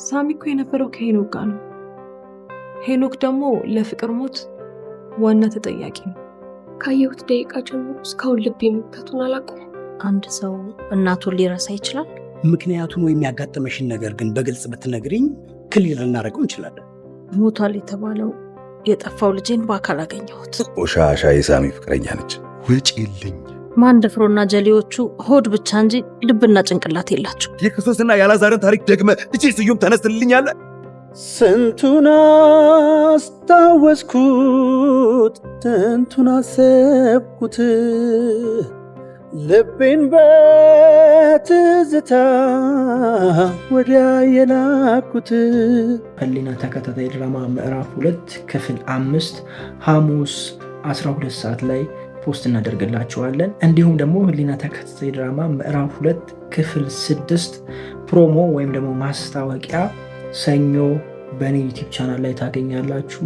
ሳሚ እኮ የነበረው ከሄኖክ ጋር ነው። ሄኖክ ደግሞ ለፍቅር ሞት ዋና ተጠያቂ ነው። ካየሁት ደቂቃ ጀምሮ እስካሁን ልብ የሚመታቱን አላውቅም። አንድ ሰው እናቱን ሊረሳ ይችላል። ምክንያቱን ወይም ያጋጠመሽን ነገር ግን በግልጽ ብትነግሪኝ ክሊር ልናደርገው እንችላለን። ሞቷል የተባለው የጠፋው ልጄን በአካል አገኘሁት። ቆሻሻ የሳሚ ፍቅረኛ ነች። ውጭ የለኝ ማንደፍሮና ጀሌዎቹ ሆድ ብቻ እንጂ ልብና ጭንቅላት የላቸው። የክርስቶስና ያላዛርን ታሪክ ደግመ ልጄ ስዩም ተነስትልኛለ። ስንቱን አስታወስኩት፣ ስንቱን አሰብኩት፣ ልቤን በትዝታ ወዲያ የላኩት። ህሊና ተከታታይ ድራማ ምዕራፍ 2 ክፍል 5 ሐሙስ 12 ሰዓት ላይ ፖስት እናደርግላችኋለን። እንዲሁም ደግሞ ህሊና ተከታታይ ድራማ ምዕራፍ 2 ክፍል 6 ፕሮሞ ወይም ደግሞ ማስታወቂያ ሰኞ በኔ ዩቲዩብ ቻናል ላይ ታገኛላችሁ።